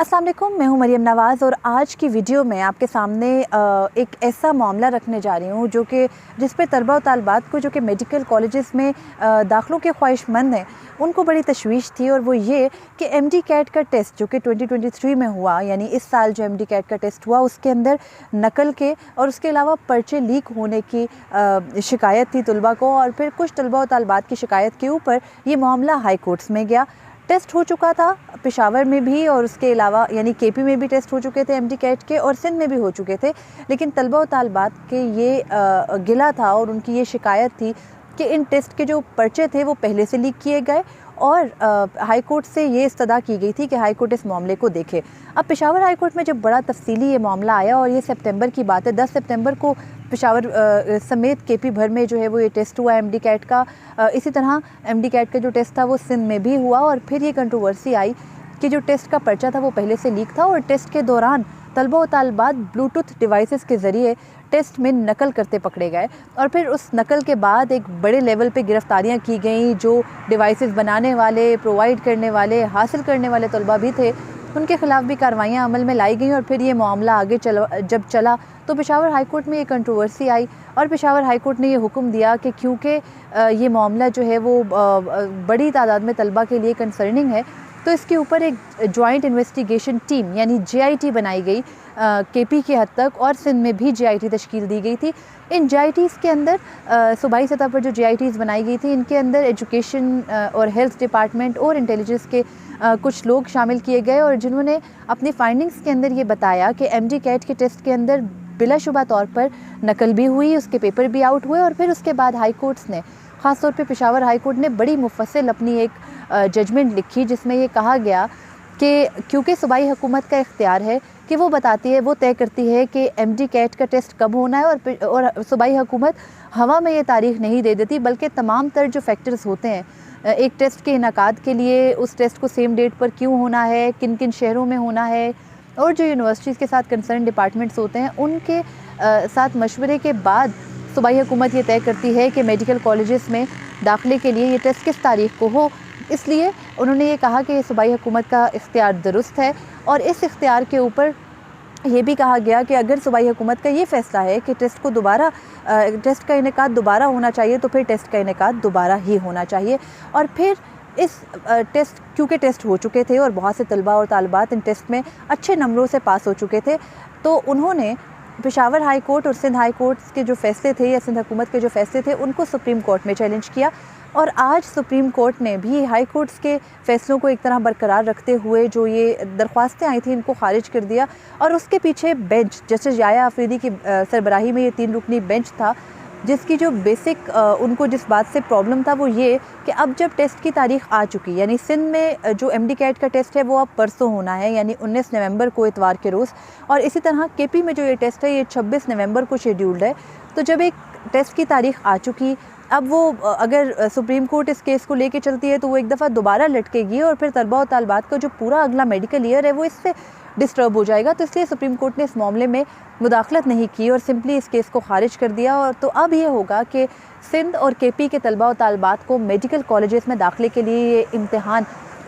अस्सलाम वालेकुम, मैं हूं मरियम नवाज़ और आज की वीडियो में आपके सामने एक ऐसा मामला रखने जा रही हूं जिस पे तलबा और तालिबात को जो कि मेडिकल कॉलेजेस में दाखिलों के ख्वाहिशमंद हैं उनको बड़ी तशवीश थी। और वो ये कि एमडी कैट का टेस्ट जो कि 2023 में हुआ, यानी इस साल जो एमडी कैट का टेस्ट हुआ उसके अंदर नकल के और उसके अलावा पर्चे लीक होने की शिकायत थी तलबा को। और फिर कुछ तलबा और तालिबात की शिकायत के ऊपर ये मामला हाई कोर्ट्स में गया। टेस्ट हो चुका था पेशावर में भी और उसके अलावा यानी केपी में भी टेस्ट हो चुके थे एमडी कैट के, और सिंध में भी हो चुके थे। लेकिन तलबा और तालिबात के ये गिला था और उनकी ये शिकायत थी कि इन टेस्ट के जो पर्चे थे वो पहले से लीक किए गए और हाई कोर्ट से ये इस्तदा की गई थी कि हाई कोर्ट इस मामले को देखे। अब पेशावर हाई कोर्ट में जब बड़ा तफसीली ये मामला आया और ये सितंबर की बात है, 10 सितंबर को पेशावर समेत केपी भर में जो है वो ये टेस्ट हुआ एमडी कैट का। इसी तरह एमडी कैट का जो टेस्ट था वो सिंध में भी हुआ और फिर ये कंट्रोवर्सी आई कि जो टेस्ट का पर्चा था वो पहले से लीक था और टेस्ट के दौरान तलबा और तालिबात ब्लूटूथ डिवाइसेस के ज़रिए टेस्ट में नकल करते पकड़े गए। और फिर उस नकल के बाद एक बड़े लेवल पे गिरफ्तारियां की गई। जो डिवाइसेस बनाने वाले, प्रोवाइड करने वाले, हासिल करने वाले तलबा भी थे, उनके ख़िलाफ़ भी कार्रवाइयाँ अमल में लाई गई। और फिर ये मामला आगे जब चला तो पेशावर हाई कोर्ट में ये कंट्रोवर्सी आई और पेशावर हाई कोर्ट ने ये हुक्म दिया कि क्योंकि ये मामला जो है वो बड़ी तादाद में तलबा के लिए कंसर्निंग है, तो इसके ऊपर एक जॉइंट इन्वेस्टिगेशन टीम यानी JIT बनाई गई। केपी की हद तक और सिंध में भी JIT तश्कील दी गई थी। इन JITs के अंदर सूबाई सतह पर जो JITs बनाई गई थी, इनके अंदर एजुकेशन और हेल्थ डिपार्टमेंट और इंटेलिजेंस के कुछ लोग शामिल किए गए और जिन्होंने अपनी फाइंडिंग्स के अंदर ये बताया कि एमडी कैट के टेस्ट के अंदर बिलाशुबा तौर पर नकल भी हुई, उसके पेपर भी आउट हुए। और फिर उसके बाद हाई कोर्ट्स ने, ख़ास तौर पे पेशावर हाई कोर्ट ने बड़ी मुफस्सिल अपनी एक जजमेंट लिखी जिसमें ये कहा गया कि क्योंकि सूबाई हुकूमत का इख्तियार है कि वो बताती है, वो तय करती है कि एमडी कैट का टेस्ट कब होना है और सूबाई हुकूमत हवा में ये तारीख नहीं दे देती, बल्कि तमाम तर जो फैक्टर्स होते हैं एक टेस्ट के इनकाद के लिए, उस टेस्ट को सेम डेट पर क्यों होना है, किन किन शहरों में होना है, और जो यूनिवर्सिटीज़ के साथ कंसर्न डिपार्टमेंट्स होते हैं उनके साथ मशवरे के बाद सूबाई हुकूमत ये तय करती है कि मेडिकल कॉलेजेस में दाखिले के लिए ये टेस्ट किस तारीख को हो। इसलिए उन्होंने ये कहा कि सूबाई हुकूमत का इख्तियार दुरुस्त है और इस इख्तियार के ऊपर ये भी कहा गया कि अगर सूबाई हुकूमत का ये फ़ैसला है कि टेस्ट का इनेकाद दोबारा होना चाहिए तो फिर टेस्ट का इनेकाद दोबारा ही होना चाहिए। और फिर इस क्योंकि टेस्ट हो चुके थे और बहुत से तलबा और तालिबात इन टेस्ट में अच्छे नंबरों से पास हो चुके थे, तो उन्होंने पेशावर हाई कोर्ट और सिंध हाई कोर्ट के जो फ़ैसले थे या सिंध हुकूमत के जो फ़ैसले थे उनको सुप्रीम कोर्ट में चैलेंज किया। और आज सुप्रीम कोर्ट ने भी हाई कोर्ट्स के फ़ैसलों को एक तरह बरकरार रखते हुए जो ये दरख्वास्तें आई थी इनको खारिज कर दिया। और उसके पीछे बेंच, जस्टिस याया अफरीदी की सरबराही में ये 3 रुकनी बेंच था, जिसकी जो बेसिक उनको जिस बात से प्रॉब्लम था वो ये कि अब जब टेस्ट की तारीख़ आ चुकी, यानी सिंध में जो एमडी कैट का टेस्ट है वो अब परसों होना है, यानी 19 नवंबर को इतवार के रोज़, और इसी तरह केपी में जो ये टेस्ट है ये 26 नवंबर को शेड्यूल्ड है। तो जब एक टेस्ट की तारीख़ आ चुकी, अब वो अगर सुप्रीम कोर्ट इस केस को लेके चलती है तो वो एक दफ़ा दोबारा लटकेगी और फिर तलबा और तालिबात का जो पूरा अगला मेडिकल ईयर है वो इससे डिस्टर्ब हो जाएगा। तो इसलिए सुप्रीम कोर्ट ने इस मामले में मुदाखलत नहीं की और सिंपली इस केस को खारिज कर दिया। और तो अब ये होगा कि सिंध और केपी के तलबा और तालिबात को मेडिकल कॉलेजेस में दाखिले के लिए ये इम्तिहान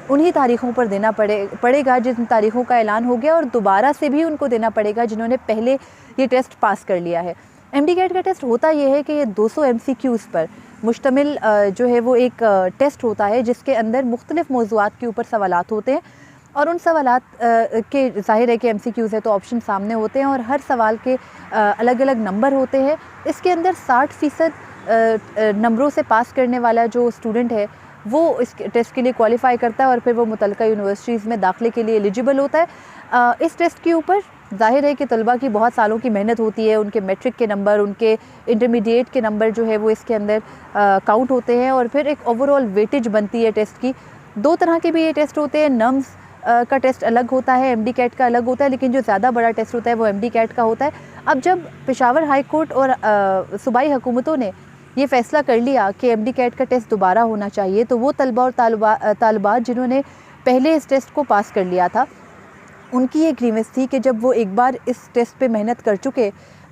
उन्हीं तारीख़ों पर देना पड़ेगा जिन तारीख़ों का ऐलान हो गया, और दोबारा से भी उनको देना पड़ेगा जिन्होंने पहले ये टेस्ट पास कर लिया है। एमडी कैट का टेस्ट होता ये है कि ये 200 MCQs पर मुश्तमिल जो है वो एक टेस्ट होता है जिसके अंदर मुख्तलिफ़ मौज़ूआत के ऊपर सवालात होते हैं और उन सवालात के ज़ाहिर है कि MCQs है तो ऑप्शन सामने होते हैं और हर सवाल के अलग अलग नंबर होते हैं। इसके अंदर 60% नंबरों से पास करने वाला जो स्टूडेंट है वो इस टेस्ट के लिए क्वालिफ़ाई करता है और फिर वो मुतल्लिका यूनिवर्सिटीज़ में दाखिले के लिए एलिजिबल होता है। इस टेस्ट के ऊपर ज़ाहिर है कि तलबा की बहुत सालों की मेहनत होती है, उनके मैट्रिक के नंबर, उनके इंटरमीडिएट के नंबर जो है वो इसके अंदर काउंट होते हैं और फिर एक ओवरऑल वेटेज बनती है टेस्ट की। 2 तरह के भी ये टेस्ट होते हैं, नम्स का टेस्ट अलग होता है, एमडी कैट का अलग होता है, लेकिन जो ज़्यादा बड़ा टेस्ट होता है वो एमडी कैट का होता है। अब जब पेशावर हाई कोर्ट और सूबाई हुकूमतों ने ये फ़ैसला कर लिया कि एमडी कैट का टेस्ट दोबारा होना चाहिए, तो वो तलबा और तालिबात जिन्होंने पहले इस टेस्ट को पास कर लिया था उनकी ये ग्रीवेंस थी कि जब वो एक बार इस टेस्ट पे मेहनत कर चुके,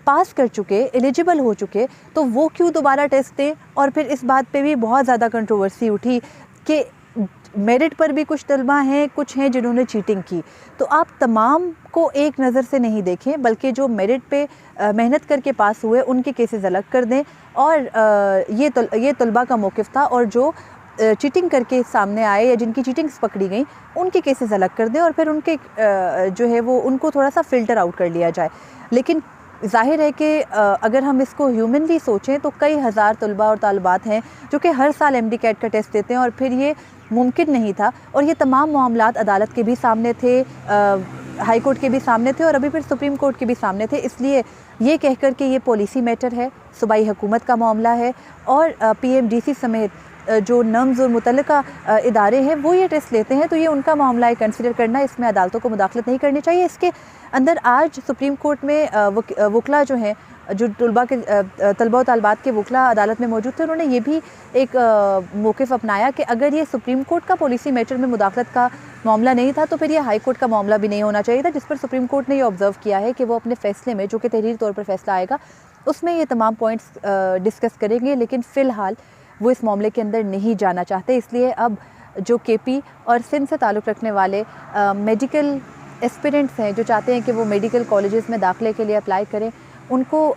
पास कर चुके, एलिजिबल हो चुके, तो वो क्यों दोबारा टेस्ट दें। और फिर इस बात पे भी बहुत ज़्यादा कंट्रोवर्सी उठी कि मेरिट पर भी कुछ तलबा हैं, कुछ हैं जिन्होंने चीटिंग की। तो आप तमाम को एक नज़र से नहीं देखें, बल्कि जो मेरिट पे मेहनत करके पास हुए उनके केसेस अलग कर दें। और ये तलबा का मौक़िफ़ था, और जो चीटिंग करके सामने आए या जिनकी चीटिंग्स पकड़ी गई उनके केसेस अलग कर दें, और फिर उनके जो है वो उनको थोड़ा सा फ़िल्टर आउट कर लिया जाए। लेकिन ज़ाहिर है कि अगर हम इसको ह्यूमनली सोचें तो कई हज़ार तलबा और तालिबात हैं जो कि हर साल MD कैट का टेस्ट देते हैं, और फिर ये मुमकिन नहीं था। और ये तमाम मामलात अदालत के भी सामने थे, हाई कोर्ट के भी सामने थे, और अभी फिर सुप्रीम कोर्ट के भी सामने थे। इसलिए ये कह कर कि ये पॉलिसी मैटर है, सूबाई हुकूमत का मामला है, और PMDC समेत जो नम्स और मुतल्लिका इदारे हैं वो ये टेस्ट लेते हैं, तो ये उनका मामला है, कंसिडर करना, इसमें अदालतों को मुदाखलत नहीं करनी चाहिए। इसके अंदर आज सुप्रीम कोर्ट में वकला जो हैं, जो तलबा और तालिबात के वकला अदालत में मौजूद थे, उन्होंने ये भी एक मौक़िफ़ अपनाया कि अगर ये सुप्रीम कोर्ट का पॉलिसी मैटर में मुदाखलत का मामला नहीं था तो फिर ये हाई कोर्ट का मामला भी नहीं होना चाहिए था, जिस पर सुप्रीम कोर्ट ने ये ऑब्ज़र्व किया है कि वो अपने फ़ैसले में, जो कि तहरीरी तौर पर फ़ैसला आएगा, उसमें ये तमाम पॉइंट्स डिस्कस करेंगे। लेकिन फ़िलहाल वो इस मामले के अंदर नहीं जाना चाहते। इसलिए अब जो KP और सिंध से ताल्लुक़ रखने वाले मेडिकल एस्पिरेंट्स हैं, जो चाहते हैं कि वो मेडिकल कॉलेजेस में दाखिले के लिए अप्लाई करें, उनको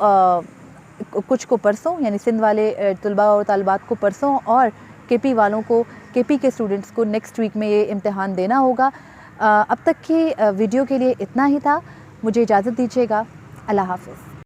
कुछ को परसों, यानी सिंध वाले तलबा और तालिबात को परसों, और KP वालों को, KP के स्टूडेंट्स को नेक्स्ट वीक में ये इम्तिहान देना होगा। अब तक की वीडियो के लिए इतना ही था। मुझे इजाज़त दीजिएगा। अल्लाह हाफ़िज़।